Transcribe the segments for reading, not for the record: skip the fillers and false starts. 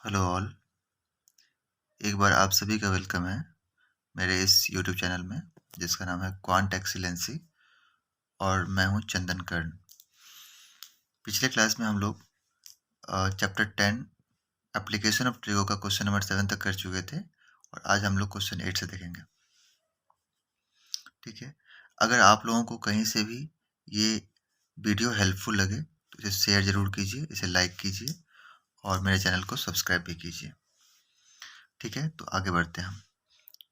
Hello all. एक बार आप सभी का वेलकम है मेरे इस यूट्यूब चैनल में जिसका नाम है क्वांट एक्सीलेंसी और मैं हूं चंदन कर्ण। पिछले क्लास में हम लोग चैप्टर 10 एप्लीकेशन ऑफ ट्रिगो का क्वेश्चन नंबर 7 तक कर चुके थे और आज हम लोग क्वेश्चन 8 से देखेंगे। ठीक है, अगर आप लोगों को कहीं से भी ये वीडियो हेल्पफुल लगे तो इसे शेयर ज़रूर कीजिए, इसे लाइक कीजिए और मेरे चैनल को सब्सक्राइब भी कीजिए। ठीक है, तो आगे बढ़ते हैं हम।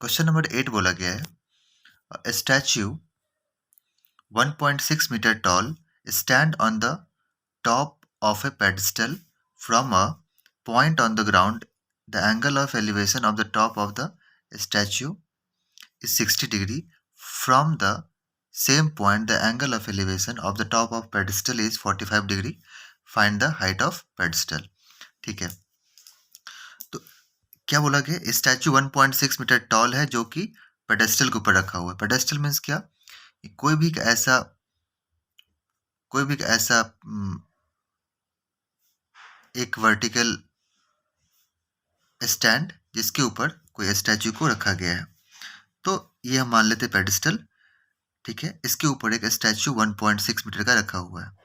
क्वेश्चन नंबर 8 बोला गया है statue 1.6 meter tall stand on the top of a pedestal from a point on the ground. The angle of elevation of the top of the statue is 60 degree. From the same point, the angle of elevation of the top of pedestal is 45 degree. Find the height of pedestal. ठीक है, तो क्या बोला गया? Statue 1.6 metre toll है जो कि pedestal के ऊपर रखा हुआ है। पेडेस्टल मीन्स क्या? कोई भी ऐसा एक वर्टिकल स्टैंड जिसके ऊपर कोई स्टैचू को रखा गया है। तो ये हम मान लेते हैं पेडिस्टल। ठीक है, इसके ऊपर एक स्टैचू 1.6 मीटर का रखा हुआ है।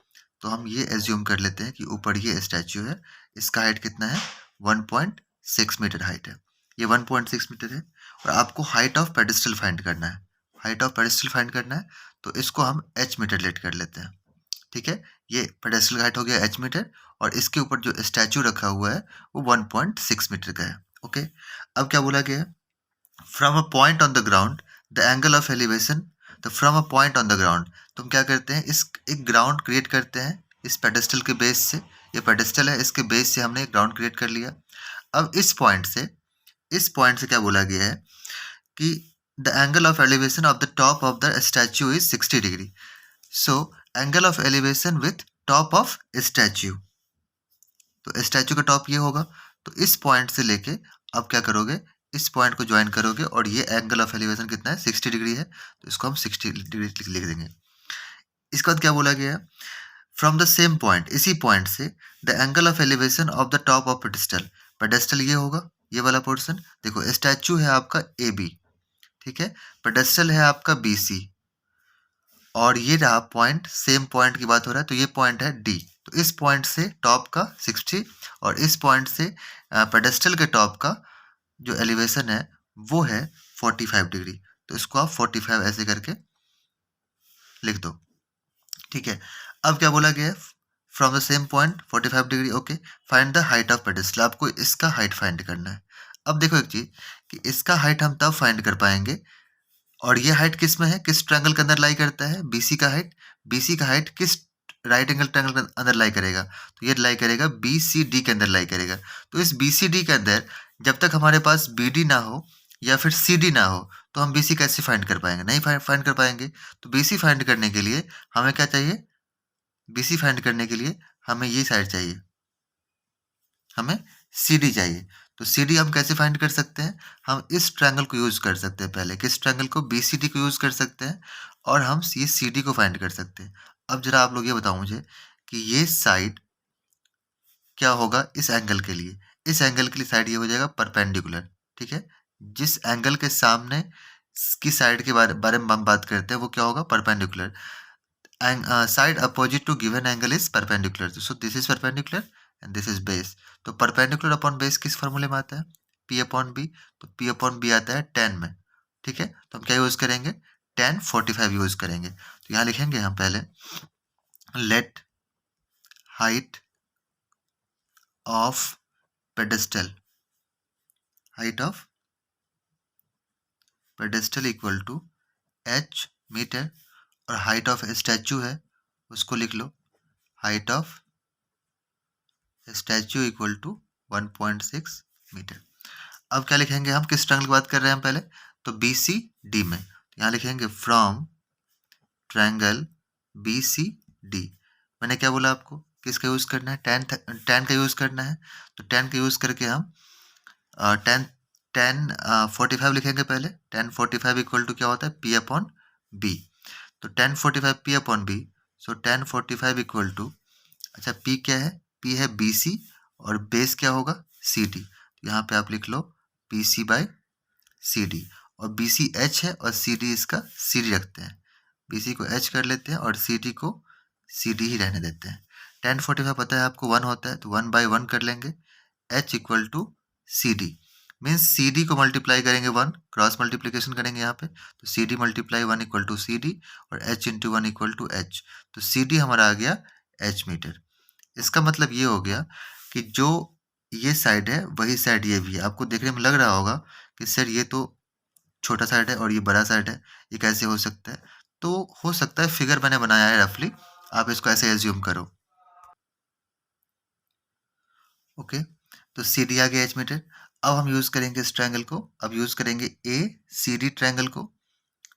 तो हम ये एज्यूम कर लेते हैं कि ऊपर ये स्टैचू है, इसका हाइट कितना है? 1.6 मीटर हाइट है। ये 1.6 मीटर है और आपको हाइट ऑफ पेडिस्टल फाइंड करना है। हाइट ऑफ पेडिस्टल फाइंड करना है तो इसको हम h मीटर लेट कर लेते हैं। ठीक है, ये पेडेस्टल का हाइट हो गया h मीटर और इसके ऊपर जो स्टैचू रखा हुआ है वो 1.6 मीटर का है। ओके, अब क्या बोला गया है? From a point on the ground the angle of elevation. तो from a point on the ground तो हम क्या करते हैं, इस एक ग्राउंड क्रिएट करते हैं इस पेडेस्टल के बेस से। ये पेडेस्टल है, इसके बेस से हमने एक ग्राउंड क्रिएट कर लिया। अब इस पॉइंट से क्या बोला गया है कि the angle of elevation of the top of the statue is 60 degree. So angle of elevation with top of statute, तो स्टैचू का टॉप ये होगा। तो इस पॉइंट से लेके अब क्या करोगे, इस पॉइंट को ज्वाइन करोगे और ये एंगल ऑफ एलिवेशन कितना है? 60 डिग्री है, तो इसको हम 60 डिग्री लिख देंगे। इसके बाद क्या बोला गया है? फ्रॉम द सेम पॉइंट, इसी पॉइंट से the angle of elevation of the top of pedestal. Pedestal ये होगा, ये वाला पोर्शन। देखो स्टैचू है आपका ए बी, ठीक है, पेडेस्टल है आपका बी सी और ये रहा पॉइंट, सेम पॉइंट की बात हो रहा है तो ये पॉइंट है डी। तो इस पॉइंट से टॉप का 60 और इस पॉइंट से पेडेस्टल के टॉप का जो एलिवेशन है वो है 45 डिग्री। तो इसको आप 45 ऐसे करके लिख दो। ठीक है, अब क्या बोला गया है? From the same point 45 degree. Okay, find the height of pedestal. आपको इसका हाइट फाइंड करना है। अब देखो एक चीज कि इसका हाइट हम तब फाइंड कर पाएंगे और ये हाइट किस में है, किस ट्रायंगल के अंदर लाई करता है? बीसी का हाइट। बीसी का हाइट किस राइट एंगल ट्रायंगल के अंदर लाई करेगा? तो ये लाई करेगा बीसीडी के अंदर लाई करेगा। तो इस बीसीडी के अंदर जब तक हमारे पास बीडी ना हो या फिर सीडी ना हो तो हम बीसी कैसे फाइंड कर पाएंगे? नहीं फाइंड कर पाएंगे। तो बीसी फाइंड करने के लिए हमें क्या चाहिए? बीसी फाइंड करने के लिए हमें ये साइड चाहिए, हमें सीडी चाहिए। तो सीडी हम कैसे फाइंड कर सकते हैं? हम इस ट्रायंगल को यूज कर सकते हैं। पहले किस ट्रायंगल को? बीसीडी को यूज कर सकते हैं और हम ये सीडी को फाइंड कर सकते हैं। अब जरा आप लोग ये बताओ मुझे कि ये साइड क्या होगा इस एंगल के लिए? इस एंगल के लिए साइड ये हो जाएगा परपेंडिकुलर। ठीक है, जिस एंगल के सामने की साइड के बारे में हम बात करते हैं वो क्या होगा? Perpendicular. Side opposite to given angle is perpendicular. So this is perpendicular and this is base. तो परपेंडिकुलर अपॉन बेस किस फॉर्मूले में आता है? P upon B. तो पी अपॉन बी आता है 10 में। ठीक है, तो हम क्या यूज करेंगे? 10 45 यूज करेंगे। तो यहाँ लिखेंगे हम पहले let height of pedestal, height of pedestal equal to h metre और हाइट ऑफ स्टैचू है उसको लिख लो, height of statue equal to 1.6 metre. अब क्या लिखेंगे हम? किस ट्रायंगल की बात कर रहे हैं हम पहले? तो बी सी डी में। तो यहाँ लिखेंगे from triangle B C D. मैंने क्या बोला आपको? किसका यूज करना है? टेन का यूज करना है। तो 10 का यूज करके हम 10 45 लिखेंगे पहले। 10 45 इक्वल टू क्या होता है? P upon B. तो 10 45 P upon B. So 10 45 equal to, अच्छा पी क्या है? पी है बी सी और बेस क्या होगा? C D. यहाँ पे आप लिख लो B C by C D, और बी सी एच है और सी डी इसका सी डी रखते हैं। बी सी को एच कर लेते हैं और सी डी को सी डी ही रहने देते हैं। 1045 पता है आपको 1 होता है, तो 1 बाई 1 कर लेंगे। H equal to C D, means C D को मल्टीप्लाई करेंगे 1, क्रॉस मल्टीप्लिकेशन करेंगे यहाँ पे, तो C D multiply 1 equal to C D, और H into 1 equal to H. तो सी डी हमारा आ गया एच मीटर। इसका मतलब ये हो गया कि जो ये साइड है वही साइड ये भी है। आपको देखने में लग रहा होगा कि सर ये तो छोटा साइड है और ये बड़ा साइड है, ये कैसे हो सकता है? तो हो सकता है, फिगर मैंने बनाया है रफली, आप इसको ऐसे एज्यूम करो। ओके, तो सी डी आ गया एच मीटर। अब हम यूज़ करेंगे इस ट्रायंगल को, अब यूज़ करेंगे ए सी डी ट्रायंगल को।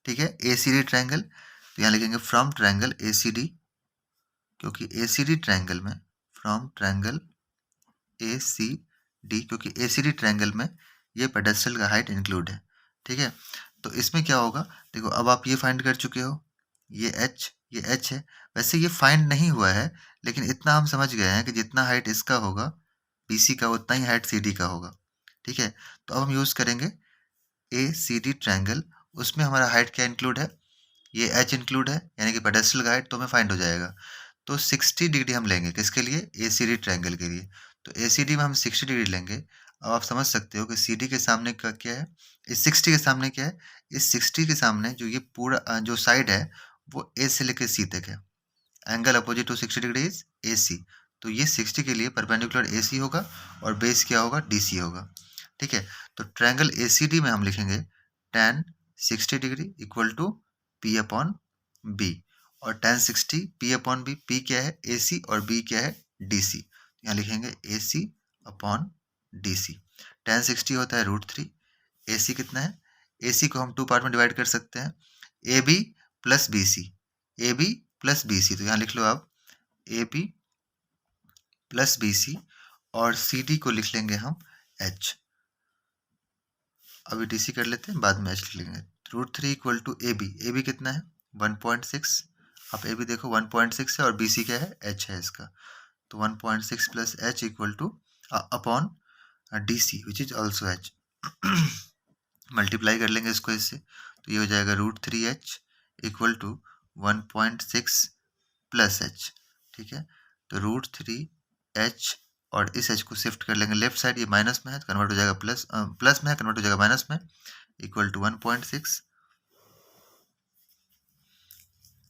ठीक है, ए सी डी ट्रायंगल, तो यहाँ लिखेंगे from triangle A C D, क्योंकि ए सी डी ट्रायंगल में, from triangle A C D, क्योंकि ए सी डी ट्रायंगल में ये पेडेस्टल का हाइट इंक्लूड है। ठीक है, तो इसमें क्या होगा, देखो अब आप ये फाइंड कर चुके हो, ये एच है। वैसे ये फाइंड नहीं हुआ है, लेकिन इतना हम समझ गए हैं कि जितना हाइट इसका होगा बी सी का, उतना ही हाइट सी डी का होगा। ठीक है, तो अब हम यूज़ करेंगे ए सी डी ट्रायंगल, उसमें हमारा हाइट क्या इंक्लूड है, ये एच इंक्लूड है, यानी कि पेडेस्टल का हाइट तो हमें फाइंड हो जाएगा। तो 60 डिग्री हम लेंगे, किसके लिए, ए सी डी ट्रायंगल के लिए। तो ए सी डी में हम 60 डिग्री लेंगे। अब आप समझ सकते हो कि सी डी के सामने का क्या है, इस 60 के सामने क्या है, इस 60 के सामने जो ये पूरा जो साइड है वो ए से लेकर सी तक है। Angle opposite to 60 degree is A C, तो ये 60 के लिए परपेंडिकुलर ए सी होगा और बेस क्या होगा, डी सी होगा। ठीक है, तो ट्रायंगल ए सी डी में हम लिखेंगे tan 60 degree equal to P upon B, और tan 60 P upon B, P क्या है ए सी और बी क्या है डी सी, यहाँ लिखेंगे ए सी अपॉन डी सी। tan 60 होता है √3, ए सी कितना है, ए सी को हम 2 पार्ट में डिवाइड कर सकते हैं, A B plus B C, A B plus B C, तो यहाँ लिख लो आप A B plus B C, और सी डी को लिख लेंगे हम एच। अभी डी सी कर लेते हैं, बाद में एच लिख लेंगे। √3 इक्वल टू ए बी कितना है 1.6, आप ए बी देखो 1.6 है और बी सी क्या है एच है इसका, तो 1.6 plus H equal to upon D C which is also H. Multiply कर लेंगे इसको इससे, तो ये हो जाएगा √3h equal to 1.6 plus H. ठीक है, तो √3h, और इस h को शिफ्ट कर लेंगे लेफ्ट साइड, ये माइनस में है तो कन्वर्ट हो जाएगा प्लस, प्लस में है कन्वर्ट हो जाएगा माइनस में, इक्वल टू 1.6।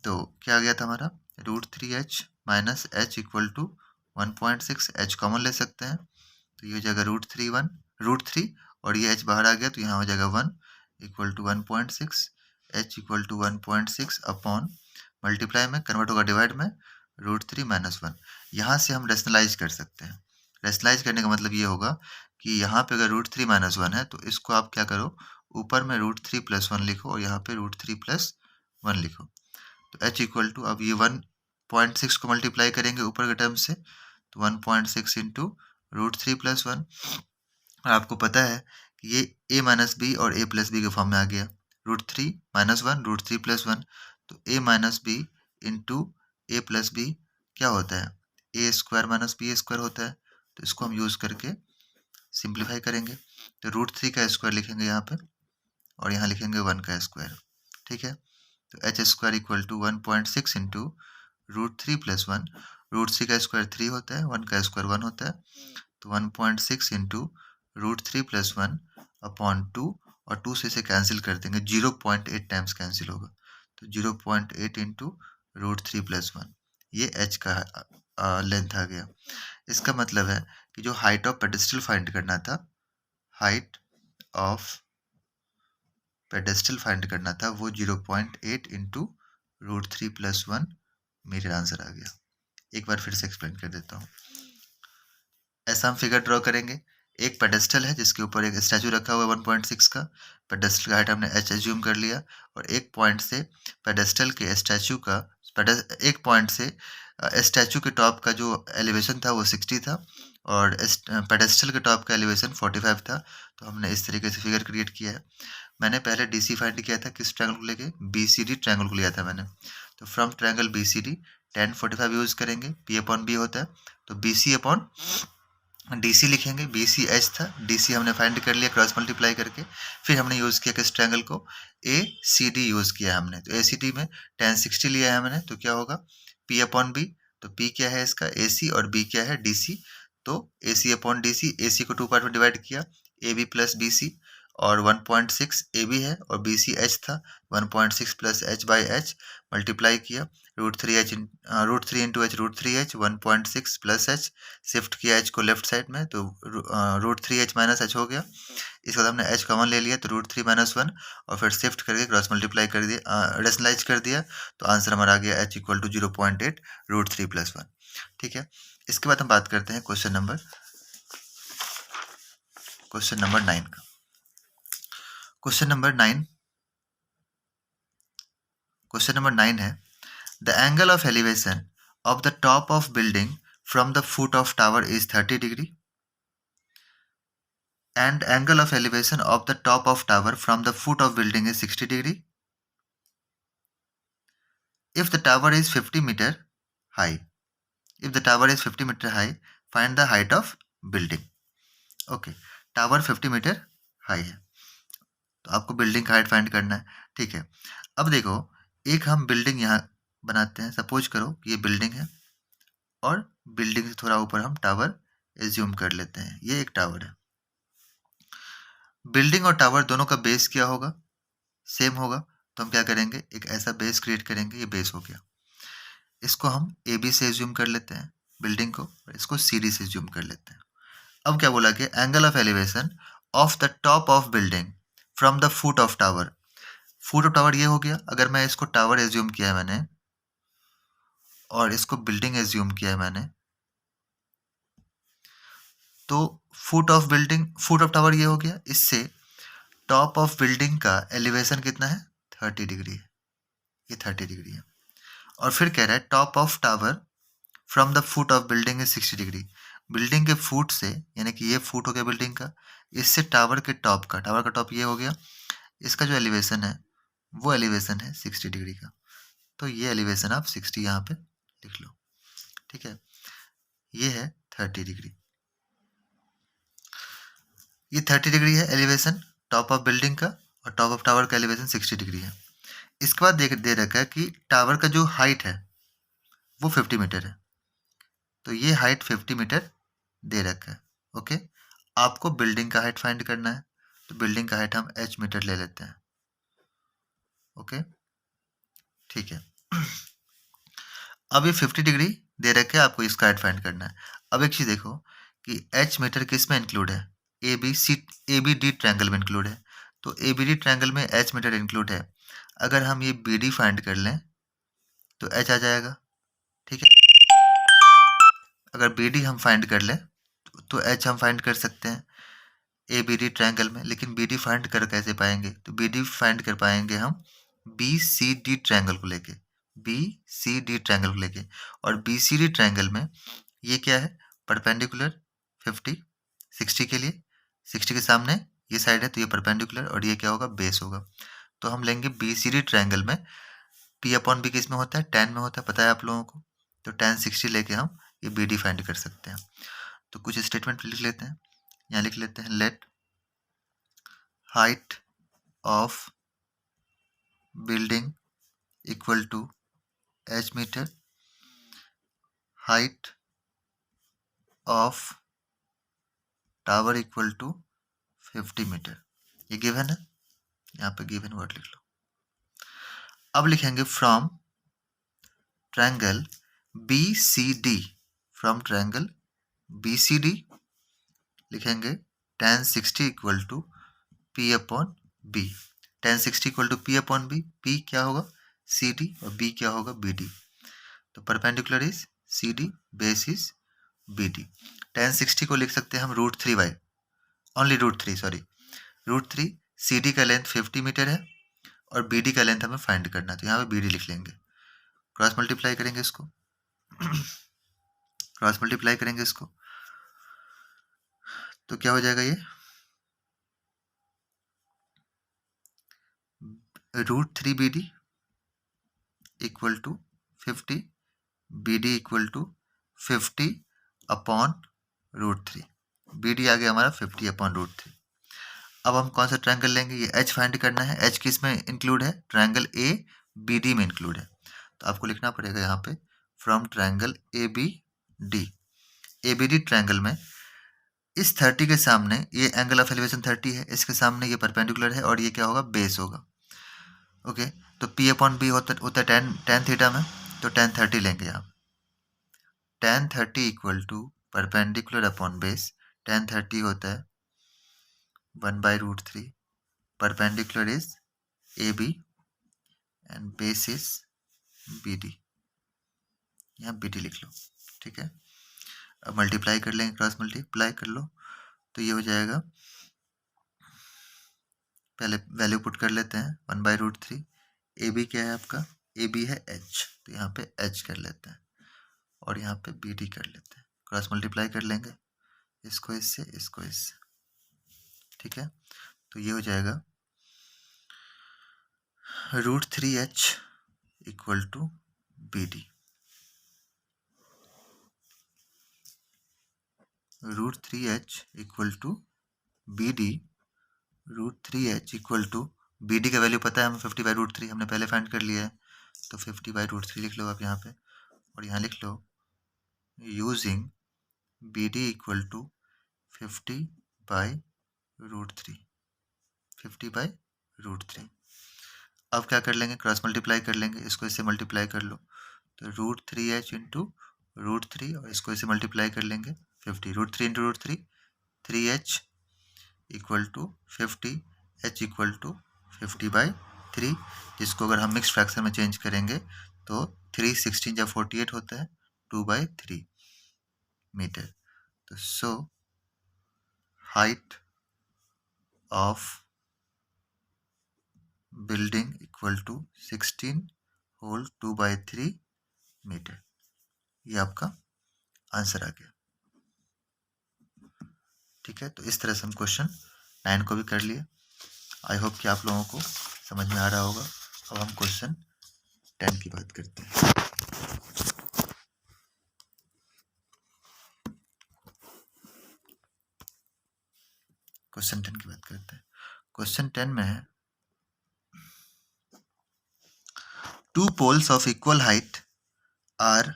तो क्या आ गया था हमारा, √3h minus H equal to 1.6, H common ले सकते हैं, तो ये हो जाएगा √3 और ये h बाहर आ गया तो यहाँ हो जाएगा 1 equal to 1.6, h equal to 1.6 upon, multiply में कन्वर्ट होगा डिवाइड में, √3 माइनस 1। यहाँ से हम रेशनलाइज कर सकते हैं। रेशनलाइज करने का मतलब ये होगा कि यहाँ पे अगर √3 माइनस 1 है तो इसको आप क्या करो, ऊपर में √3 प्लस 1 लिखो और यहाँ पे √3 प्लस 1 लिखो, तो h इक्वल टू, अब ये 1.6 को मल्टीप्लाई करेंगे ऊपर के टर्म से, तो 1.6 इंटू √3 प्लस 1, और आपको पता है कि ये a माइनस बी और a प्लस बी के फॉर्म में आ गया, √3 माइनस 1 √3 प्लस 1, तो a minus B into A plus B क्या होता है, A square minus B square होता है, तो इसको हम यूज़ करके सिंप्लीफाई करेंगे, तो √3 का स्क्वायर लिखेंगे यहाँ पे और यहाँ लिखेंगे 1 का स्क्वायर। ठीक है, तो H square equal to 1.6 into √3 plus 1, √3 का स्क्वायर 3 होता है, 1 का स्क्वायर 1 होता है, तो 1.6 इंटू √3 प्लस 1 अपॉन 2, और 2 से इसे कैंसिल कर देंगे, 0.8 टाइम्स कैंसिल होगा, तो 0.8 इंटू √3 प्लस 1, ये h का लेंथ आ गया। इसका मतलब है कि जो हाइट ऑफ पेडेस्टल फाइंड करना था, हाइट ऑफ पेडेस्टल फाइंड करना था, वो 0.8 इंटू √3 प्लस 1 मेरा आंसर आ गया। एक बार फिर से एक्सप्लेन कर देता हूँ। ऐसा हम फिगर ड्रॉ करेंगे, एक पेडेस्टल है जिसके ऊपर एक स्टैचू रखा हुआ है 1.6 का, पेडेस्टल का हाइट हमने h एज्यूम कर लिया, और एक पॉइंट से पेडेस्टल के स्टैचू का, एक पॉइंट से स्टैचू के टॉप का जो एलिवेशन था वो 60 था और पेडेस्टल के टॉप का एलिवेशन 45 था, तो हमने इस तरीके से फिगर क्रिएट किया है। मैंने पहले डी सी फाइंड किया था, किस ट्रायंगल को लेके, बी सी डी ट्रायंगल को लिया था मैंने, तो from triangle B C D 1045 use करेंगे, पी अपॉन बी होता है, तो बी सी अपॉन DC लिखेंगे, BC H था, DC हमने फाइंड कर लिया क्रॉस मल्टीप्लाई करके। फिर हमने यूज़ किया किस ट्रायंगल को, ACD यूज़ किया हमने। तो ACD में tan 60 लिया है हमने, तो क्या होगा P अपॉन B। तो P क्या है इसका AC और B क्या है DC। तो AC अपॉन DC, AC को 2 पार्ट में डिवाइड किया, AB प्लस BC, और 1.6 AB है और BC H था, 1.6 plus H by H multiply किया, √3 into H √3H, 1.6 plus H, shift किया H को लेफ्ट साइड में, तो √3H माइनस H हो गया। इसके बाद हमने H कॉमन ले लिया, तो √3 माइनस 1, और फिर शिफ्ट करके क्रॉस मल्टीप्लाई कर दिया, रेशनलाइज कर दिया, तो आंसर हमारा आ गया H इक्वल टू 0.8 √3 प्लस 1। ठीक है, इसके बाद हम बात करते हैं क्वेश्चन नंबर 9 का। क्वेश्चन नंबर 9 है, the angle of elevation of the top of building from the foot of tower is 30 degree and angle of elevation of the top of tower from the foot of building is 60 degree. If the tower is 50 meter high, find the height of building. Okay, tower 50 metre high है, तो आपको building का height find करना है। ठीक है, अब देखो, एक हम बिल्डिंग यहाँ बनाते हैं। सपोज करो कि ये बिल्डिंग है और बिल्डिंग से थोड़ा ऊपर हम टावर एज्यूम कर लेते हैं। ये एक टावर है। बिल्डिंग और टावर दोनों का बेस क्या होगा, सेम होगा। तो हम क्या करेंगे, एक ऐसा बेस क्रिएट करेंगे, ये बेस हो गया। इसको हम AB से एज्यूम कर लेते हैं बिल्डिंग को, और इसको CD से एज्यूम कर लेते हैं। अब क्या बोला कि angle of elevation of the top of building from the foot of tower. Foot of tower ये हो गया। अगर मैं इसको टावर एज्यूम किया है मैंने और इसको बिल्डिंग एज्यूम किया है मैंने, तो फुट ऑफ टावर ये हो गया। इससे टॉप ऑफ बिल्डिंग का एलिवेशन कितना है, 30 डिग्री है। ये 30 डिग्री है। और फिर कह रहा है top of tower from the foot of building is 60 degree. Building के फुट से, यानी कि ये फुट हो गया बिल्डिंग का, इससे टावर के टॉप का, टावर का टॉप ये हो गया, इसका जो एलिवेशन है वो एलिवेशन है 60 डिग्री का। तो ये एलिवेशन आप 60 यहाँ पे लिख लो। ठीक है, ये है 30 डिग्री। ये 30 डिग्री है एलिवेशन टॉप ऑफ बिल्डिंग का, और टॉप ऑफ टावर का एलिवेशन 60 डिग्री है। इसके बाद दे रखा है कि टावर का जो हाइट है वो 50 मीटर है। तो ये हाइट 50 मीटर दे रखा है। ओके, आपको बिल्डिंग का हाइट फाइंड करना है, तो बिल्डिंग का हाइट हम H मीटर ले लेते हैं। ओके, ठीक है। अब ये 50 डिग्री दे रखे, आपको इसका हाइट फाइंड करना है। अब एक चीज देखो कि H मीटर किस में इंक्लूड है, ABD ट्रायंगल में इंक्लूड है। तो ABD ट्रायंगल में H मीटर इंक्लूड है। अगर हम ये BD फाइंड कर लें तो H आ जाएगा। ठीक है, अगर BD हम फाइंड कर लें तो H हम फाइंड कर सकते हैं ABD ट्रायंगल में। लेकिन BD फाइंड कर कैसे पाएंगे, तो BD फाइंड कर पाएंगे हम BCD ट्रायंगल को लेके, BCD ट्रायंगल को लेके। और BCD ट्रायंगल में ये क्या है, परपेंडिकुलर 50 60 के लिए, 60 के सामने ये साइड है, तो ये परपेंडिकुलर, और ये क्या होगा, बेस होगा। तो हम लेंगे BCD ट्रायंगल में P अपॉन B किस में होता है, tan में होता है, पता है आप लोगों को। तो tan 60 लेके हम ये BD फाइंड कर सकते हैं। तो कुछ स्टेटमेंट लिख लेते हैं। यहाँ लिख लेते हैं, let height of building equal to H metre, height of tower equal to 50 metre. ये गिवन है, यहाँ पे गिवन वर्ड लिख लो। अब लिखेंगे from triangle BCD, from triangle BCD लिखेंगे tan 60 equal to P upon B। tan 60 equal to P upon B, P क्या होगा CD और B क्या होगा BD। तो perpendicular is CD, base is BD। tan 60 को लिख सकते हैं हम √3/, ओनली √3, सॉरी √3। CD का लेंथ 50 मीटर है और BD का लेंथ हमें फाइंड करना है, तो यहाँ पे BD लिख लेंगे। क्रॉस मल्टीप्लाई करेंगे इसको, क्रॉस मल्टीप्लाई करेंगे इसको, तो क्या हो जाएगा, ये √3BD equal to 50, BD equal to 50 upon √3। BD आ गया हमारा 50/√3। अब हम कौन सा ट्रायंगल लेंगे, ये H फाइंड करना है। H किस में इंक्लूड है, ट्रायंगल ABD में इंक्लूड है। तो आपको लिखना पड़ेगा यहाँ पे from triangle ABD। ABD triangle में इस 30 के सामने ये एंगल ऑफ एलिवेशन 30 है, इसके सामने ये परपेंडिकुलर है और ये क्या होगा, बेस होगा। ओके, तो P/B होता है tan थीटा में, तो tan 30 लेंगे यहाँ। tan 30 equal to perpendicular upon base, tan 30 होता है 1/√3, perpendicular is AB and base is BD। यहाँ BD लिख लो, ठीक है। अब मल्टीप्लाई कर लेंगे, क्रॉस मल्टीप्लाई कर लो, तो ये हो जाएगा, पहले वैल्यू पुट कर लेते हैं 1/√3। AB क्या है आपका, AB है H, तो यहाँ पे H कर लेते हैं और यहाँ पे BD कर लेते हैं, क्रॉस मल्टीप्लाई कर लेंगे, इसको इससे, इसको इससे, ठीक है। तो ये हो जाएगा √3H equal to BD। √3H equal to BD, √3H equal to BD का वैल्यू पता है हमें 50/√3, हमने पहले फाइंड कर लिया है, तो 50/√3 लिख लो आप यहाँ पे, और यहाँ लिख लो यूजिंग BD इक्वल टू 50/√3, 50/√3। अब क्या कर लेंगे, क्रॉस मल्टीप्लाई कर लेंगे, इसको इससे मल्टीप्लाई कर लो, तो √3H इंटू √3 और इसको इससे मल्टीप्लाई कर लेंगे 50, √3 into √3 3H equal to 50, H equal to 50/3, जिसको अगर हम मिक्स फ्रैक्शन में चेंज करेंगे तो 3 16 जब 48 होता है 2/3 मीटर। तो so height of building equal to 16 whole 2/3 metre. ये आपका आंसर आ गया, ठीक है। तो इस तरह से हम क्वेश्चन 9 को भी कर लिए। आई होप कि आप लोगों को समझ में आ रहा होगा। अब हम क्वेश्चन 10 की बात करते हैं। क्वेश्चन 10 की बात करते हैं। क्वेश्चन 10 में है, two poles of equal height are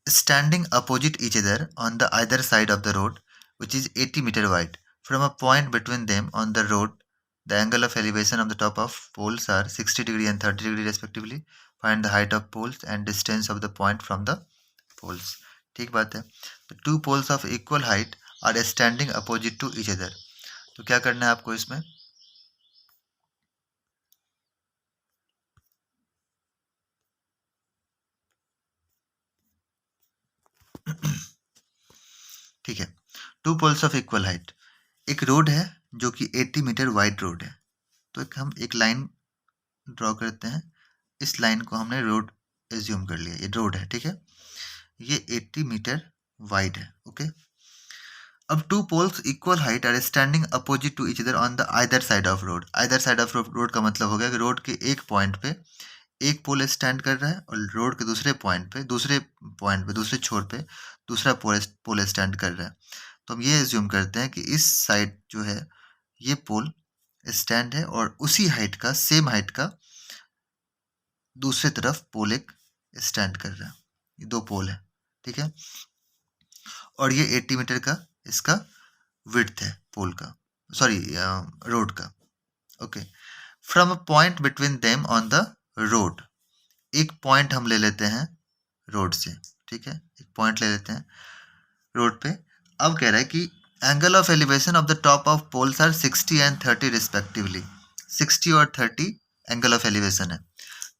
standing opposite each other on the either side of the road, which is 80 meter wide. From a point between them on the road, the angle of elevation of the top of poles are 60 degree and 30 degree respectively. Find the height of poles and distance of the point from the poles. ठीक बात है। तो two poles of equal height are standing opposite to each other. तो क्या करना है आपको इसमें, ठीक है। Two poles of equal height, एक रोड है जो कि 80 मीटर वाइड रोड है। तो हम एक लाइन ड्रॉ करते हैं, इस लाइन को हमने रोड एज्यूम कर लिया, ये रोड है, ठीक है। ये 80 मीटर वाइड है, ओके। अब two poles equal height are standing opposite to each other on the either side of road. Either side of road का मतलब हो गया कि रोड के एक पॉइंट पे एक पोल स्टैंड कर रहा है और रोड के दूसरे पॉइंट पे दूसरे छोर पे दूसरा पोल स्टैंड कर रहा है। तो हम ये एज्यूम करते हैं कि इस साइड जो है ये पोल स्टैंड है और उसी हाइट का, सेम हाइट का दूसरी तरफ पोल एक स्टैंड कर रहा है। ये दो पोल है, ठीक है। और ये 80 मीटर का इसका विड्थ है पोल का, सॉरी रोड का, okay. From a point between them on the road, एक पॉइंट हम ले लेते हैं रोड से, ठीक है। एक पॉइंट ले लेते हैं रोड पे। अब कह रहा है कि angle of elevation of the top of poles are 60 and 30 respectively. 60 और 30 एंगल ऑफ एलिवेशन है।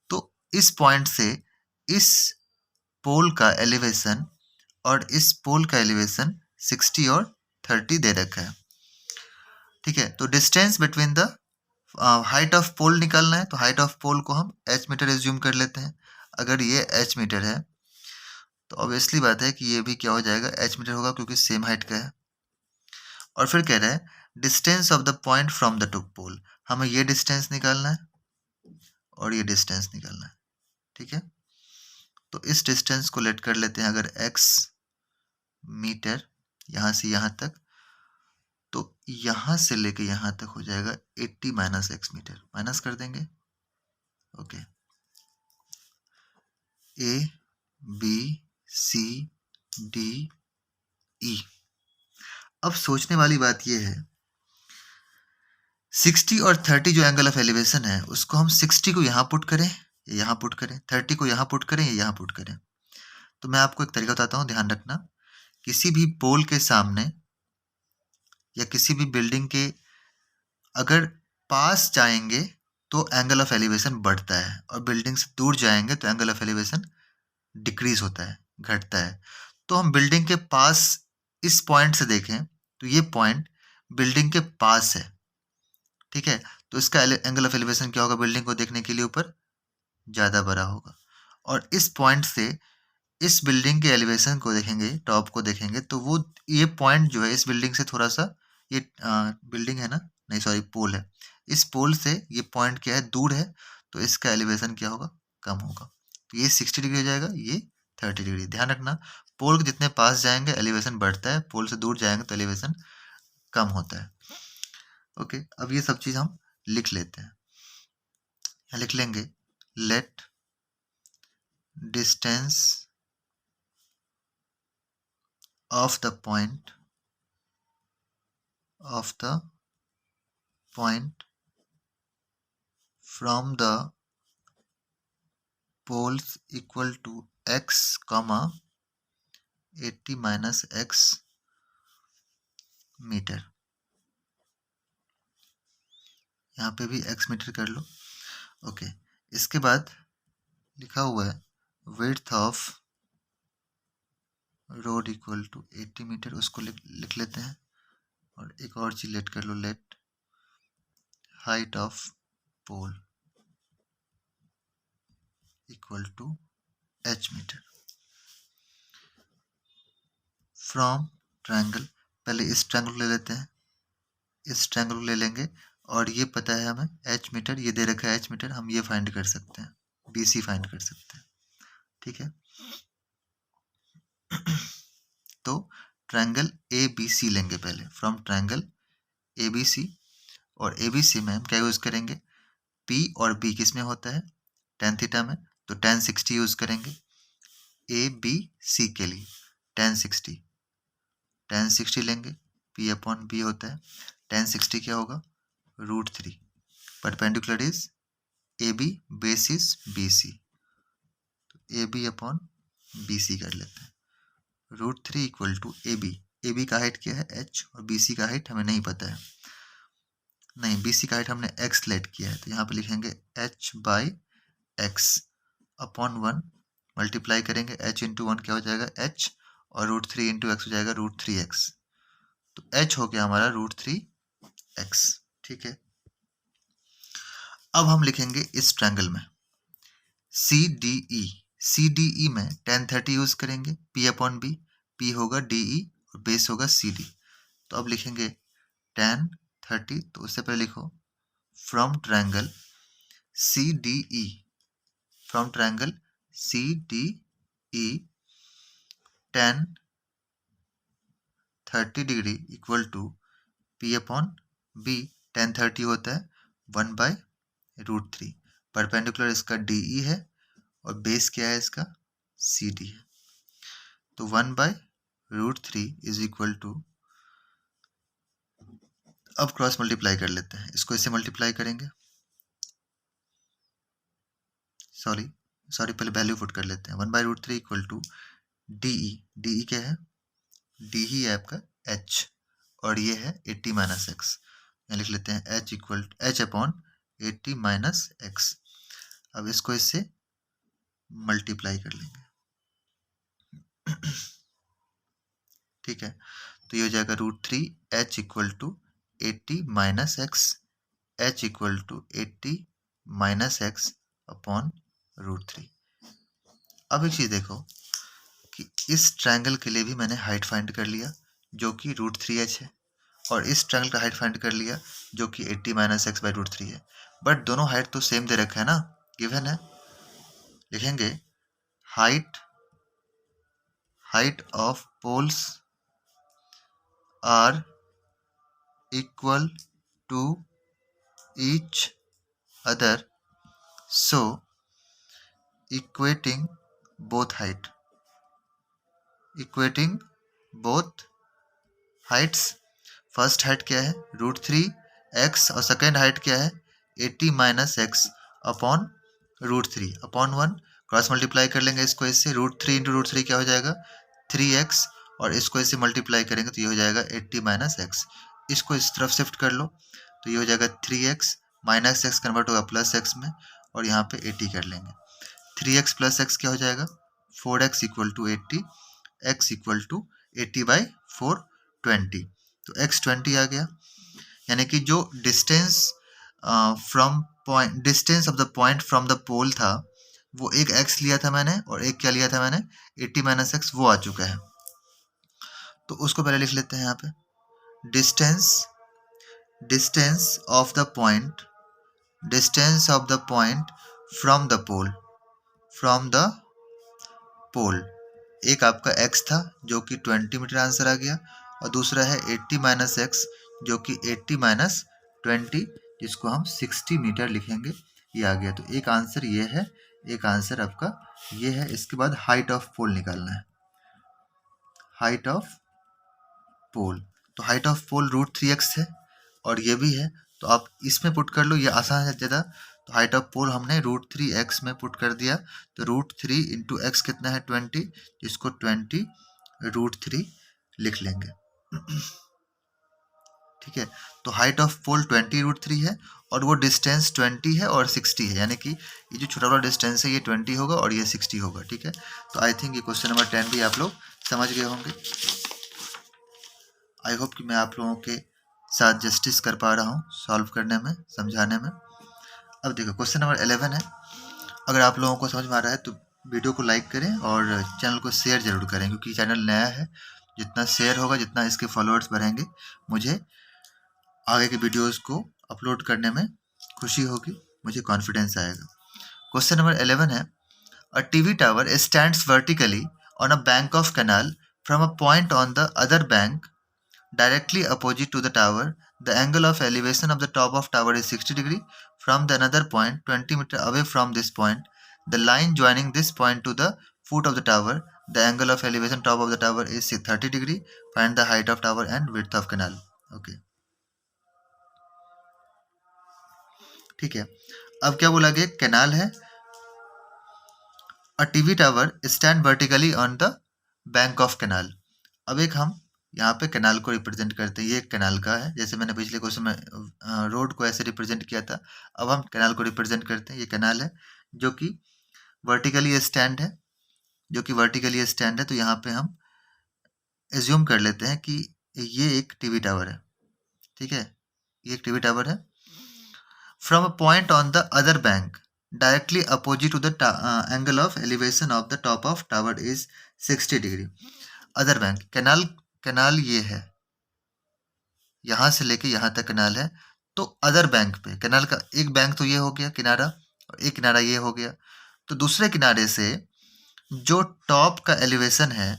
तो इस पॉइंट से इस पोल का एलिवेशन और इस पोल का एलिवेशन 60 और 30 दे रखा है, ठीक है। तो distance between the height of pole निकालना है, तो हाइट ऑफ पोल को हम h मीटर एज्यूम कर लेते हैं। अगर ये h मीटर है तो ऑब्वियसली बात है कि ये भी क्या हो जाएगा, h मीटर होगा, क्योंकि सेम हाइट का है। और फिर कह रहा है distance of the point from the two pole, हमें ये डिस्टेंस निकालना है और ये डिस्टेंस निकालना है, ठीक है। तो इस डिस्टेंस को लेट कर लेते हैं अगर x मीटर यहाँ से यहाँ तक, तो यहाँ से लेके यहाँ तक हो जाएगा 80 माइनस x मीटर, माइनस कर देंगे। Okay, A B C D E। अब सोचने वाली बात यह है, 60 और 30 जो एंगल ऑफ एलिवेशन है उसको हम 60 को यहाँ पुट करें या यहाँ पुट करें, 30 को यहाँ पुट करें या यहाँ पुट करें। तो मैं आपको एक तरीका बताता हूँ, ध्यान रखना। किसी भी पोल के सामने या किसी भी बिल्डिंग के अगर पास जाएंगे तो एंगल ऑफ एलिवेशन बढ़ता है, और बिल्डिंग से दूर जाएंगे तो एंगल ऑफ एलिवेशन डिक्रीज होता है, घटता है। तो हम बिल्डिंग के पास इस पॉइंट से देखें तो ये पॉइंट बिल्डिंग के पास है, ठीक है। तो इसका एंगल ऑफ एलिवेशन क्या होगा, बिल्डिंग को देखने के लिए ऊपर ज़्यादा बड़ा होगा। और इस पॉइंट से इस बिल्डिंग के एलिवेशन को देखेंगे, टॉप को देखेंगे, तो वो ये पॉइंट जो है इस बिल्डिंग से थोड़ा सा, ये बिल्डिंग है ना, नहीं सॉरी पोल है, इस पोल से ये पॉइंट क्या है, दूर है, तो इसका एलिवेशन क्या होगा, कम होगा। तो ये 60 डिग्री हो जाएगा, ये 30 डिग्री। ध्यान रखना, पोल के जितने पास जाएंगे एलिवेशन बढ़ता है, पोल से दूर जाएंगे तो एलिवेशन कम होता है। ओके, अब ये सब चीज़ हम लिख लेते हैं। यहाँ लिख लेंगे, let distance of the point from the poles equal to x comma 80 minus x metre. यहाँ पे भी x मीटर कर लो। ओके, इसके बाद लिखा हुआ है width of road equal to 80 metre, उसको लिख लेते हैं। और एक और चीज लेट कर लो, let height of pole equal to h metre from triangle. पहले इस ट्रायंगल को ले लेते हैं, इस ट्रायंगल को ले लेंगे, और ये पता है हमें h मीटर, ये दे रखा है h मीटर, हम ये फाइंड कर सकते हैं, BC फाइंड कर सकते हैं, ठीक है। तो ट्रायंगल ABC लेंगे पहले, फ्रॉम ट्रायंगल ABC, और ABC में हम क्या यूज करेंगे, P और B किस में होता है, tan थीटा में, तो tan 60 यूज करेंगे। ABC के लिए tan 60 लेंगे, P अपॉन B होता है, tan 60 क्या होगा, √3, perpendicular is AB, base is BC, तो AB अपॉन BC कर लेते हैं। √3 इक्वल टू AB का हाइट क्या है, h, और BC का हाइट हमें नहीं पता है, नहीं BC का हाइट हमने x लेट किया है, तो यहाँ पे लिखेंगे h by x upon 1, multiply करेंगे h इंटू 1 क्या हो जाएगा h, और √3 इंटू x हो जाएगा √3x, तो h हो गया हमारा √3x, ठीक है। अब हम लिखेंगे इस ट्रायंगल में CDE में tan 30 यूज करेंगे, P अपॉन B, P होगा DE और बेस होगा CD। तो अब लिखेंगे tan 30, तो उससे पहले लिखो from triangle CDE, from triangle CDE tan 30 degree equal to P upon B, tan 30 होता है 1/√3, परपेंडिकुलर इसका DE है और बेस क्या है इसका, CD है, तो 1/√3 इज इक्वल टू, अब क्रॉस मल्टीप्लाई कर लेते हैं, इसको इससे मल्टीप्लाई करेंगे, सॉरी पहले वैल्यू पुट कर लेते हैं, 1/√3 इक्वल टू DE क्या है, DE है आपका h, और ये है 80 माइनस एक्स, यहाँ लिख लेते हैं h अपॉन 80 माइनस एक्स। अब इसको इससे मल्टीप्लाई कर लेंगे, ठीक है, तो ये हो जाएगा √3 h equal to 80 minus x, h equal to 80 minus x upon √3। अब एक चीज देखो कि इस ट्रायंगल के लिए भी मैंने हाइट फाइंड कर लिया जो कि √3h है, और इस ट्रायंगल का हाइट फाइंड कर लिया जो कि 80 माइनस एक्स बाई √3 है, बट दोनों हाइट तो सेम दे रखा है ना, गिवन है। लिखेंगे height of poles are equal to each other, so equating both height, equating both heights. First height क्या है √3x और सेकेंड हाइट क्या है 80 minus x upon √3 upon 1। Cross multiply कर लेंगे इसको इससे, √3 इंटू √3 क्या हो जाएगा 3x, और इसको इससे मल्टीप्लाई करेंगे तो ये हो जाएगा 80 माइनस एक्स। इसको इस तरफ शिफ्ट कर लो तो ये हो जाएगा 3x, माइनस एक्स कन्वर्ट होगा प्लस एक्स में, और यहाँ पे 80 कर लेंगे। 3x प्लस एक्स क्या हो जाएगा 4x equal to 80, x equal to 80/4 20। तो x 20 आ गया, यानी कि जो distance from point, distance of the point from the pole था वो एक x लिया था मैंने, और एक क्या लिया था मैंने 80 माइनस एक्स, वो आ चुका है। तो उसको पहले लिख लेते हैं यहाँ पे, distance distance of the point, distance of the point from the pole, from the pole. एक आपका x था जो कि 20 मीटर आंसर आ गया, और दूसरा है 80 माइनस एक्स जो कि 80 माइनस 20, जिसको हम 60 मीटर लिखेंगे, ये आ गया। तो एक आंसर ये है, एक आंसर आपका ये है। इसके बाद हाइट ऑफ पोल निकालना है, हाइट ऑफ पोल। तो हाइट ऑफ पोल √3x है और ये भी है, तो आप इसमें पुट कर लो, ये आसान है ज़्यादा। तो हाइट ऑफ पोल हमने √3x में पुट कर दिया, तो √3 इंटू एक्स कितना है 20, इसको 20 √3 लिख लेंगे। ठीक है, तो हाइट ऑफ पोल 20 √3 है, और वो डिस्टेंस 20 है और 60 है, यानी कि ये जो छोटा वाला डिस्टेंस है ये 20 होगा और ये 60 होगा। ठीक है, तो आई थिंक ये क्वेश्चन नंबर 10 भी आप लोग समझ गए होंगे। आई होप कि मैं आप लोगों के साथ जस्टिस कर पा रहा हूँ सॉल्व करने में, समझाने में। अब देखो क्वेश्चन नंबर 11 है। अगर आप लोगों को समझ में आ रहा है तो वीडियो को लाइक करें और चैनल को शेयर जरूर करें, क्योंकि चैनल नया है। जितना शेयर होगा, जितना इसके फॉलोअर्स बढ़ेंगे, मुझे आगे के वीडियोस को अपलोड करने में खुशी होगी, मुझे कॉन्फिडेंस आएगा। क्वेश्चन नंबर 11 है, a TV tower stands vertically on a bank of canal from a point on the other bank directly opposite to the tower. The angle of elevation of the top of tower is 60 degree. From the another point 20 meter away from this point, the line joining this point to the foot of the tower, the angle of elevation top of the tower is 30 degree. Find the height of tower and width of canal. Okay, ठीक है। अब क्या बोला गया, canal है, a TV tower stand vertically on the bank of canal. अब एक हम यहाँ पे कैनाल को रिप्रेजेंट करते हैं, ये कैनाल का है, जैसे मैंने पिछले क्वेश्चन में रोड को ऐसे रिप्रेजेंट किया था। अब हम कैनाल को रिप्रेजेंट करते हैं, ये कैनाल है जो कि वर्टिकली स्टैंड है, जो कि वर्टिकली स्टैंड है। तो यहाँ पे हम एज्यूम कर लेते हैं कि ये एक टीवी टावर है। ठीक है, ये एक टीवी टावर है। From a point on the other bank directly opposite to the angle of elevation of the top of tower is 60 degree. Other bank, canal, canal ये है, यहाँ से लेके यहाँ तक कैनाल है। तो अदर बैंक पे, कैनाल का एक बैंक तो ये हो गया किनारा, और एक किनारा ये हो गया। तो दूसरे किनारे से जो टॉप का एलिवेशन है,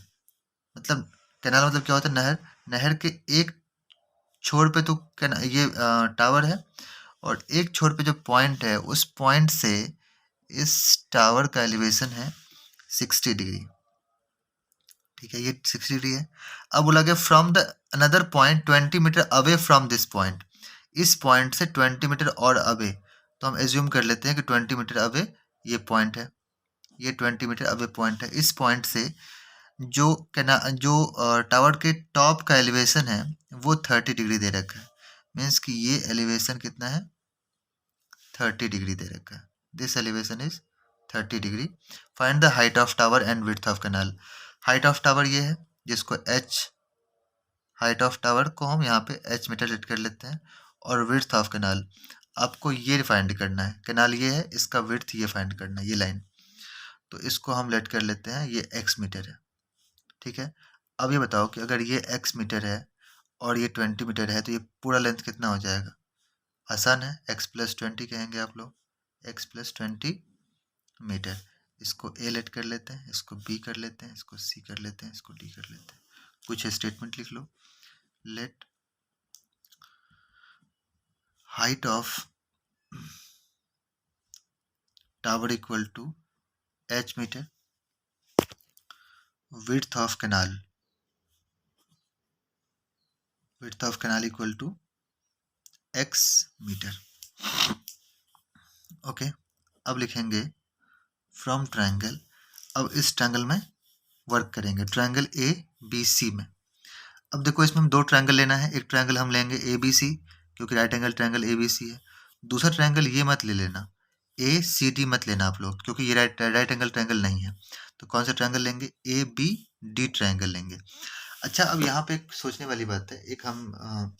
मतलब कैनाल मतलब क्या होता है, नहर। नहर के एक छोर पे तो ये टावर है, और एक छोर पे जो पॉइंट है, उस पॉइंट से इस टावर का एलिवेशन है 60 डिग्री। ठीक है, ये 60 डिग्री है। अब बोला गया from the another point 20 metre away from this point, इस पॉइंट से 20 मीटर और अवे। तो हम एज्यूम कर लेते हैं कि 20 मीटर अवे ये पॉइंट है, ये 20 मीटर अवे पॉइंट है। इस पॉइंट से जो टावर के टॉप का एलिवेशन है वो 30 डिग्री दे रखा है। मीन्स कि ये एलिवेशन कितना है 30 डिग्री दे रखा है। This elevation is 30 degree. Find the height of tower and width of canal. Height of tower ये है, जिसको h, हाइट ऑफ टावर को हम यहाँ पे h मीटर लेट कर लेते हैं, और विड्थ ऑफ कैनाल आपको ये फाइंड करना है। कैनाल ये है, इसका विड्थ ये फाइंड करना है, ये लाइन। तो इसको हम लेट कर लेते हैं, ये x मीटर है। ठीक है, अब ये बताओ कि अगर ये x मीटर है और ये 20 मीटर है, तो ये पूरा लेंथ कितना हो जाएगा। आसान है, x प्लस 20 कहेंगे आप लोग, x प्लस 20 मीटर। इसको a लेट कर लेते हैं, इसको b कर लेते हैं, इसको c कर लेते हैं, इसको d कर लेते हैं। कुछ स्टेटमेंट लिख लो। let height of tower equal to h meter, width of canal equal to x metre. Okay, अब लिखेंगे फ्रॉम ट्रायंगल. अब इस ट्रायंगल में वर्क करेंगे, ट्रायंगल ए बी सी में. अब देखो इसमें हम दो ट्रायंगल लेना है. एक ट्रायंगल हम लेंगे ए बी सी, क्योंकि right angle triangle A B C है. दूसरा ट्रायंगल ये मत ले लेना, ए सी डी मत लेना आप लोग, क्योंकि ये राइट एंगल ट्रायंगल नहीं है. तो कौन सा ट्रायंगल लेंगे? ए बी डी ट्रायंगल लेंगे. अच्छा, अब यहाँ पे एक सोचने वाली बात है. एक हम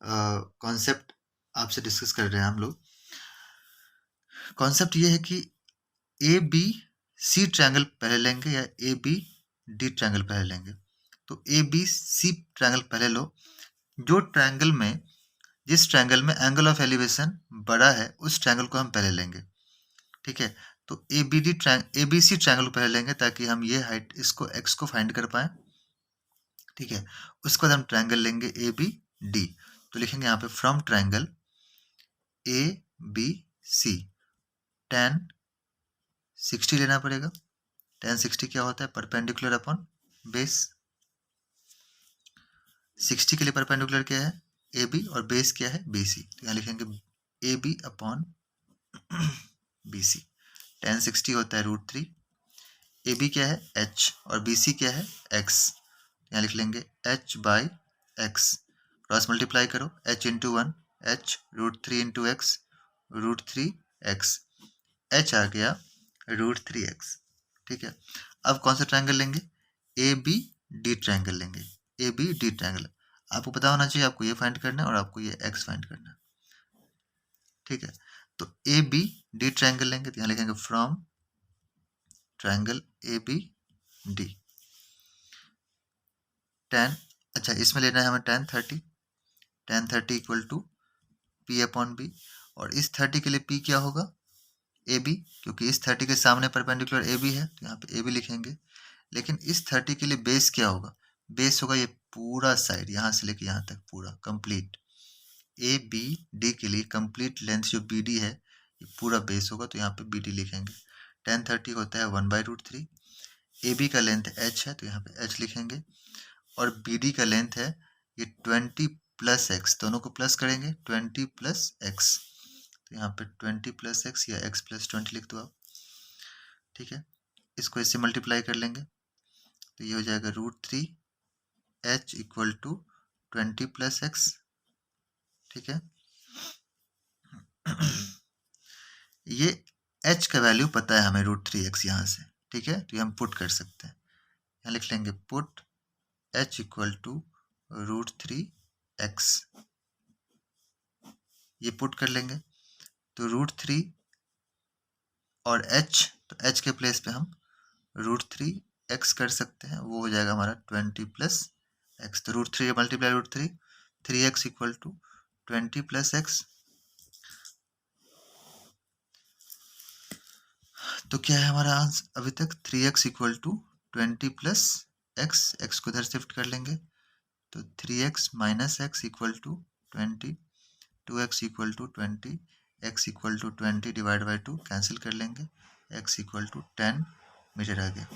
कॉन्सेप्ट आपसे डिस्कस कर रहे हैं हम लोग. कॉन्सेप्ट ये है कि ए बी सी ट्रायंगल पहले लेंगे या ए बी डी ट्रायंगल पहले लेंगे. तो ए बी सी ट्रायंगल पहले लो. जो ट्रायंगल में जिस ट्रायंगल में एंगल ऑफ एलिवेशन बड़ा है उस ट्रायंगल को हम पहले लेंगे. ठीक है, तो ए बी सी ट्रायंगल को पहले लेंगे ताकि हम ये हाइट इसको एक्स को फाइंड कर पाए. ठीक है, उसके बाद हम ट्रायंगल लेंगे ए बी डी. तो लिखेंगे यहाँ पे from triangle A B C tan 60 लेना पड़ेगा. tan 60 क्या होता है? Perpendicular upon base. 60 के लिए परपेंडिकुलर क्या है? ए बी, और बेस क्या है? B C. तो यहाँ लिखेंगे A B upon B C. tan 60 होता है √3. ए बी क्या है? h, और बी सी क्या है? x. यहाँ लिख लेंगे h by x. Cross multiply करो, h into 1 h, √3 into x √3x. h आ गया √3x. ठीक है, अब कौन सा ट्रायंगल लेंगे? ए बी डी ट्रायंगल लेंगे. ए बी डी ट्रायंगल आपको पता होना चाहिए. आपको ये फाइंड करना है और आपको ये x फाइंड करना है. ठीक है, तो ए बी डी ट्रायंगल लेंगे. तो यहाँ लिखेंगे from triangle A B D tan. अच्छा, इसमें लेना है हमें tan 30. tan 30 equal to P upon B. और इस 30 के लिए p क्या होगा? ए बी, क्योंकि इस 30 के सामने परपेंडिकुलर ए बी है तो यहाँ पे ए बी लिखेंगे. लेकिन इस 30 के लिए बेस क्या होगा? बेस होगा ये पूरा साइड, यहाँ से लेके यहाँ तक पूरा कंप्लीट. ए बी डी के लिए कंप्लीट लेंथ जो बी डी है ये पूरा बेस होगा, तो यहाँ पे बी डी लिखेंगे. tan 30 होता है 1/√3. ए बी का लेंथ h है तो यहाँ पे h लिखेंगे. और बी डी का लेंथ है ये 20 प्लस एक्स. दोनों को प्लस करेंगे, 20 प्लस एक्स. तो यहाँ पे 20 प्लस एक्स या x प्लस 20 लिख दो आप. ठीक है, इसको इससे मल्टीप्लाई कर लेंगे तो ये हो जाएगा √3h equal to 20 plus x. ठीक है, ये h का वैल्यू पता है हमें √3x यहाँ से. ठीक है, तो ये हम पुट कर सकते हैं. यहाँ लिख लेंगे put h equal to √3x. ये पुट कर लेंगे तो √3 और h, तो h के प्लेस पे हम √3x कर सकते हैं. वो हो जाएगा हमारा 20 प्लस एक्स. तो √3 multiply √3, 3x equal to 20 plus x. तो क्या है हमारा आंसर अभी तक? 3x equal to 20 plus x. X को इधर शिफ्ट कर लेंगे तो 3x minus x equal to 20. 2x equal to 20. x equal to 20 divide by 2 cancel कर लेंगे. x इक्वल टू 10 मीटर आ गया.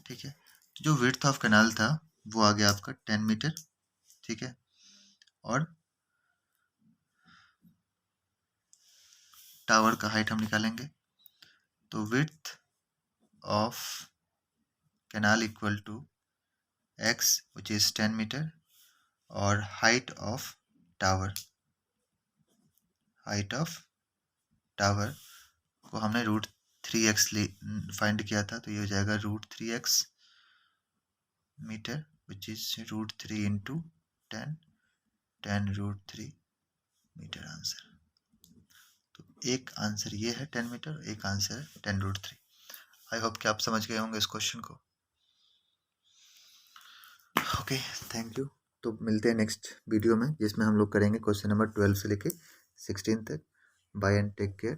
ठीक है, तो जो विड्थ ऑफ कैनाल था वो आ गया आपका 10 मीटर. ठीक है, और टावर का हाइट हम निकालेंगे. तो width of canal equal to x which is 10 metre और हाइट ऑफ टावर को हमने √3x फाइंड किया था. तो ये हो जाएगा √3x metre which is √3 into 10 √3 metre answer. तो एक आंसर ये है 10 मीटर, एक आंसर है 10 √3. आई होप कि आप समझ गए होंगे इस क्वेश्चन को. Okay, thank you. तो मिलते हैं नेक्स्ट वीडियो में जिसमें हम लोग करेंगे क्वेश्चन नंबर 12 से लेके 16 तक. Bye and take care.